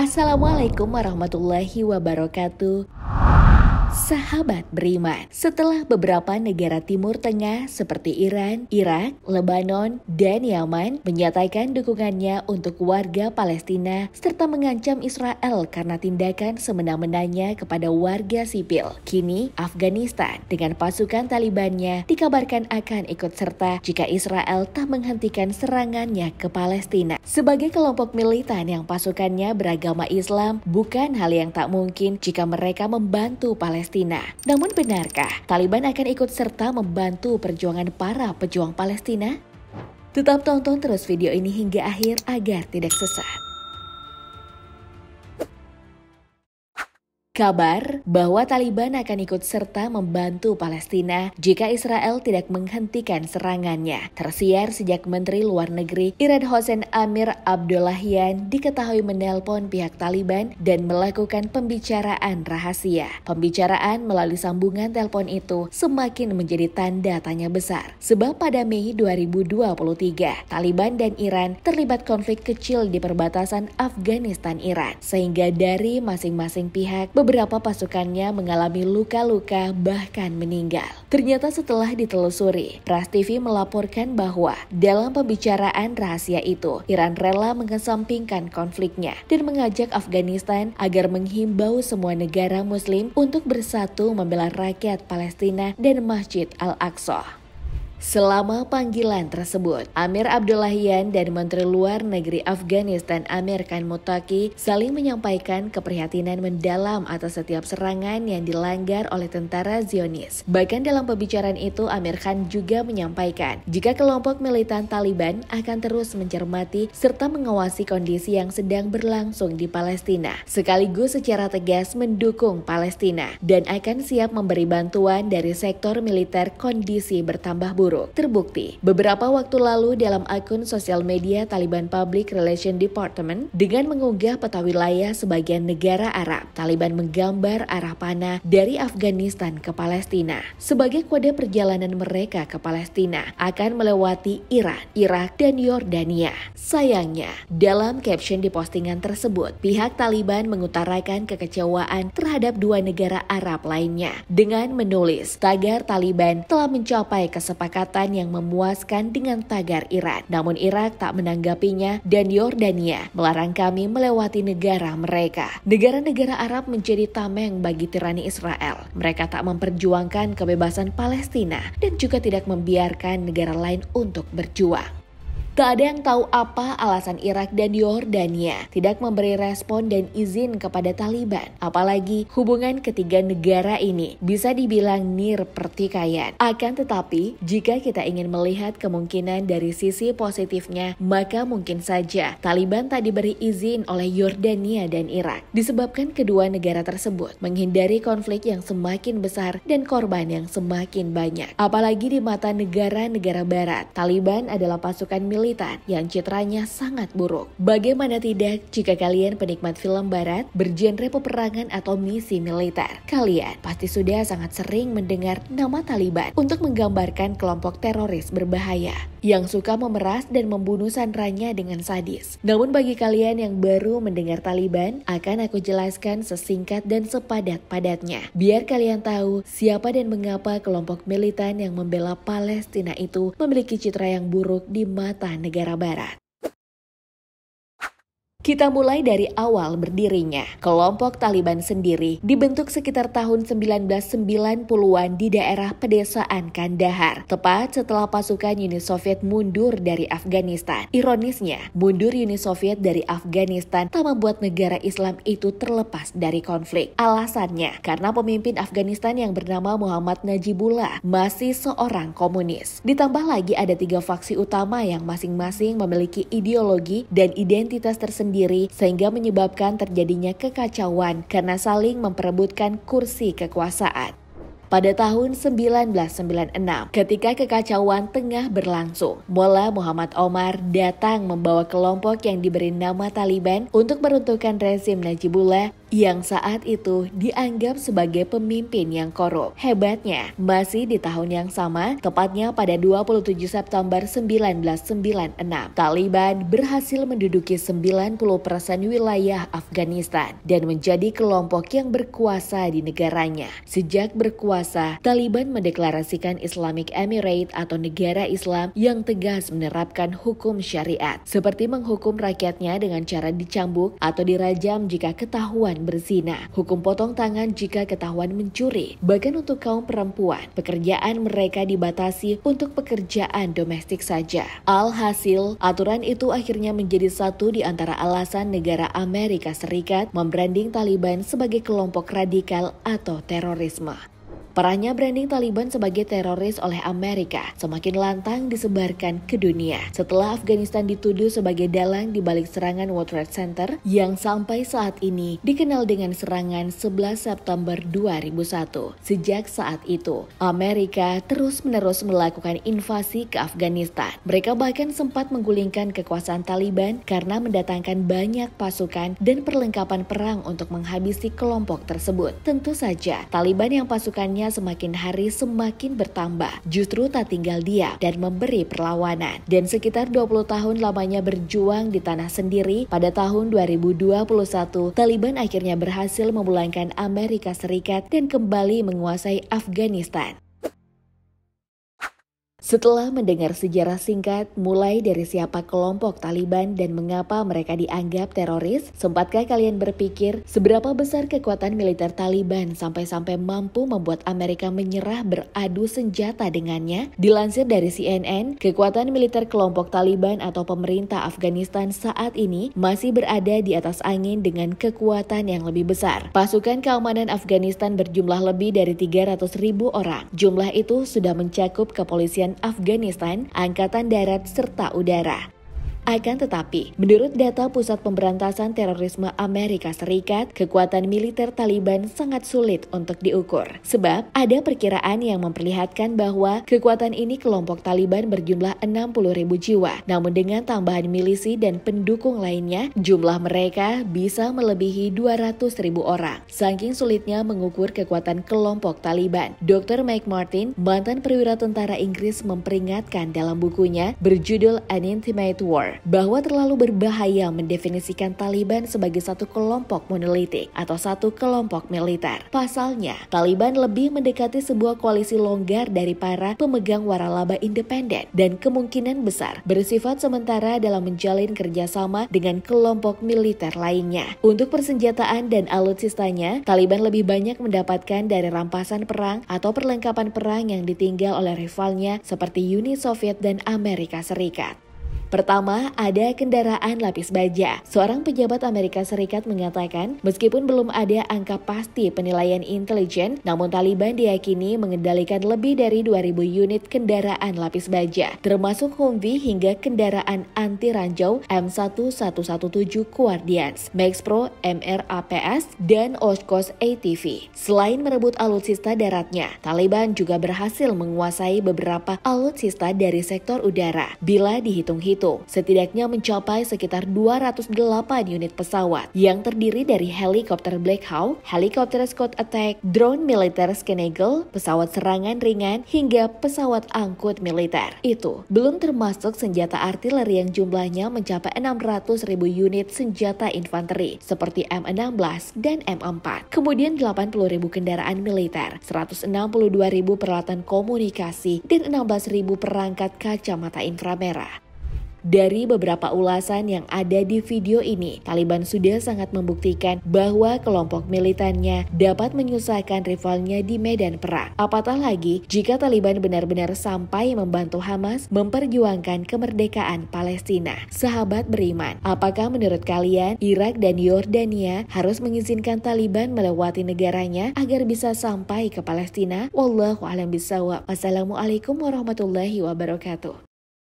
Assalamualaikum warahmatullahi wabarakatuh. Sahabat beriman, setelah beberapa negara Timur Tengah seperti Iran, Irak, Lebanon, dan Yaman menyatakan dukungannya untuk warga Palestina serta mengancam Israel karena tindakan semena-menanya kepada warga sipil, kini Afghanistan dengan pasukan Talibannya dikabarkan akan ikut serta jika Israel tak menghentikan serangannya ke Palestina. Sebagai kelompok militan yang pasukannya beragama Islam, bukan hal yang tak mungkin jika mereka membantu Palestina. Namun benarkah Taliban akan ikut serta membantu perjuangan para pejuang Palestina? Tetap tonton terus video ini hingga akhir agar tidak sesat. Kabar bahwa Taliban akan ikut serta membantu Palestina jika Israel tidak menghentikan serangannya tersiar sejak Menteri Luar Negeri Iran Hossein Amir-Abdollahian diketahui menelpon pihak Taliban dan melakukan pembicaraan rahasia. Pembicaraan melalui sambungan telepon itu semakin menjadi tanda tanya besar, sebab pada Mei 2023 Taliban dan Iran terlibat konflik kecil di perbatasan Afghanistan-Iran, sehingga dari masing-masing pihak beberapa pasukannya mengalami luka-luka bahkan meninggal. Ternyata setelah ditelusuri, Pras TV melaporkan bahwa dalam pembicaraan rahasia itu, Iran rela mengesampingkan konfliknya dan mengajak Afghanistan agar menghimbau semua negara muslim untuk bersatu membela rakyat Palestina dan Masjid Al-Aqsa. Selama panggilan tersebut, Amir-Abdollahian dan Menteri Luar Negeri Afghanistan Amir Khan Muttaqi saling menyampaikan keprihatinan mendalam atas setiap serangan yang dilanggar oleh tentara Zionis. Bahkan dalam pembicaraan itu, Amir Khan juga menyampaikan jika kelompok militan Taliban akan terus mencermati serta mengawasi kondisi yang sedang berlangsung di Palestina, sekaligus secara tegas mendukung Palestina dan akan siap memberi bantuan dari sektor militer kondisi bertambah buruk. Terbukti beberapa waktu lalu dalam akun sosial media Taliban Public Relation Department dengan mengunggah peta wilayah sebagian negara Arab, Taliban menggambar arah panah dari Afghanistan ke Palestina. Sebagai kode perjalanan mereka ke Palestina akan melewati Iran, Irak, dan Yordania. Sayangnya, dalam caption di postingan tersebut, pihak Taliban mengutarakan kekecewaan terhadap dua negara Arab lainnya dengan menulis tagar Taliban telah mencapai kesepakatan yang memuaskan dengan tagar Iran. Namun Irak tak menanggapinya dan Yordania melarang kami melewati negara mereka. Negara-negara Arab menjadi tameng bagi tirani Israel. Mereka tak memperjuangkan kebebasan Palestina dan juga tidak membiarkan negara lain untuk berjuang. Tak ada yang tahu apa alasan Irak dan Yordania tidak memberi respon dan izin kepada Taliban. Apalagi hubungan ketiga negara ini bisa dibilang nir pertikaian. Akan tetapi, jika kita ingin melihat kemungkinan dari sisi positifnya, maka mungkin saja Taliban tak diberi izin oleh Yordania dan Irak. Disebabkan kedua negara tersebut menghindari konflik yang semakin besar dan korban yang semakin banyak. Apalagi di mata negara-negara barat, Taliban adalah pasukan militer yang citranya sangat buruk. Bagaimana tidak jika kalian penikmat film barat bergenre peperangan atau misi militer? Kalian pasti sudah sangat sering mendengar nama Taliban untuk menggambarkan kelompok teroris berbahaya yang suka memeras dan membunuh sandranya dengan sadis. Namun bagi kalian yang baru mendengar Taliban, akan aku jelaskan sesingkat dan sepadat-padatnya biar kalian tahu siapa dan mengapa kelompok militan yang membela Palestina itu memiliki citra yang buruk di mata negara barat. Kita mulai dari awal berdirinya. Kelompok Taliban sendiri dibentuk sekitar tahun 1990-an di daerah pedesaan Kandahar, tepat setelah pasukan Uni Soviet mundur dari Afghanistan. Ironisnya, mundur Uni Soviet dari Afghanistan tak membuat negara Islam itu terlepas dari konflik. Alasannya, karena pemimpin Afghanistan yang bernama Muhammad Najibullah masih seorang komunis. Ditambah lagi ada 3 faksi utama yang masing-masing memiliki ideologi dan identitas tersendiri sehingga menyebabkan terjadinya kekacauan karena saling memperebutkan kursi kekuasaan. Pada tahun 1996, ketika kekacauan tengah berlangsung, Mullah Muhammad Omar datang membawa kelompok yang diberi nama Taliban untuk meruntuhkan rezim Najibullah yang saat itu dianggap sebagai pemimpin yang korup. Hebatnya, masih di tahun yang sama, tepatnya pada 27 September 1996, Taliban berhasil menduduki 90% wilayah Afghanistan dan menjadi kelompok yang berkuasa di negaranya. Sejak berkuasa, Taliban mendeklarasikan Islamic Emirate atau negara Islam yang tegas menerapkan hukum syariat, seperti menghukum rakyatnya dengan cara dicambuk atau dirajam jika ketahuan berzina, hukum potong tangan jika ketahuan mencuri. Bahkan untuk kaum perempuan, pekerjaan mereka dibatasi untuk pekerjaan domestik saja. Alhasil, aturan itu akhirnya menjadi satu di antara alasan negara Amerika Serikat membranding Taliban sebagai kelompok radikal atau terorisme. Parahnya branding Taliban sebagai teroris oleh Amerika semakin lantang disebarkan ke dunia setelah Afghanistan dituduh sebagai dalang di balik serangan World Trade Center yang sampai saat ini dikenal dengan serangan 11 September 2001. Sejak saat itu, Amerika terus-menerus melakukan invasi ke Afghanistan. Mereka bahkan sempat menggulingkan kekuasaan Taliban karena mendatangkan banyak pasukan dan perlengkapan perang untuk menghabisi kelompok tersebut. Tentu saja, Taliban yang pasukannya semakin hari semakin bertambah, justru tak tinggal diam dan memberi perlawanan. Dan sekitar 20 tahun lamanya berjuang di tanah sendiri, pada tahun 2021, Taliban akhirnya berhasil memulangkan Amerika Serikat dan kembali menguasai Afghanistan. Setelah mendengar sejarah singkat mulai dari siapa kelompok Taliban dan mengapa mereka dianggap teroris, sempatkah kalian berpikir seberapa besar kekuatan militer Taliban sampai-sampai mampu membuat Amerika menyerah beradu senjata dengannya? Dilansir dari CNN, kekuatan militer kelompok Taliban atau pemerintah Afghanistan saat ini masih berada di atas angin dengan kekuatan yang lebih besar. Pasukan keamanan Afghanistan berjumlah lebih dari 300.000 orang. Jumlah itu sudah mencakup kepolisian Afghanistan, Angkatan Darat, serta udara. Akan tetapi, menurut data Pusat Pemberantasan Terorisme Amerika Serikat, kekuatan militer Taliban sangat sulit untuk diukur. Sebab, ada perkiraan yang memperlihatkan bahwa kekuatan ini kelompok Taliban berjumlah 60.000 jiwa. Namun dengan tambahan milisi dan pendukung lainnya, jumlah mereka bisa melebihi 200.000 orang. Saking sulitnya mengukur kekuatan kelompok Taliban, Dr. Mike Martin, mantan perwira tentara Inggris, memperingatkan dalam bukunya berjudul An Intimate War, bahwa terlalu berbahaya mendefinisikan Taliban sebagai satu kelompok monolitik atau satu kelompok militer. Pasalnya, Taliban lebih mendekati sebuah koalisi longgar dari para pemegang waralaba independen dan kemungkinan besar bersifat sementara dalam menjalin kerjasama dengan kelompok militer lainnya. Untuk persenjataan dan alutsistanya, Taliban lebih banyak mendapatkan dari rampasan perang atau perlengkapan perang yang ditinggal oleh rivalnya seperti Uni Soviet dan Amerika Serikat. Pertama, ada kendaraan lapis baja. Seorang pejabat Amerika Serikat mengatakan, meskipun belum ada angka pasti penilaian intelijen, namun Taliban diyakini mengendalikan lebih dari 2.000 unit kendaraan lapis baja, termasuk Humvee hingga kendaraan anti ranjau M1117 Guardians, Max Pro MRAPS, dan Oshkosh ATV. Selain merebut alutsista daratnya, Taliban juga berhasil menguasai beberapa alutsista dari sektor udara. Bila dihitung-hitung, setidaknya mencapai sekitar 208 unit pesawat yang terdiri dari helikopter Black Hawk, helikopter Scott Attack, drone militer Sky Eagle, pesawat serangan ringan, hingga pesawat angkut militer. Itu belum termasuk senjata artileri yang jumlahnya mencapai 600.000 unit senjata infanteri seperti M16 dan M4. Kemudian 80.000 kendaraan militer, 162.000 peralatan komunikasi, dan 16.000 perangkat kacamata inframerah. Dari beberapa ulasan yang ada di video ini, Taliban sudah sangat membuktikan bahwa kelompok militannya dapat menyusahkan rivalnya di medan perang. Apatah lagi jika Taliban benar-benar sampai membantu Hamas memperjuangkan kemerdekaan Palestina. Sahabat beriman, apakah menurut kalian Irak dan Yordania harus mengizinkan Taliban melewati negaranya agar bisa sampai ke Palestina? Wallahu a'lam bishawab. Wassalamualaikum warahmatullahi wabarakatuh.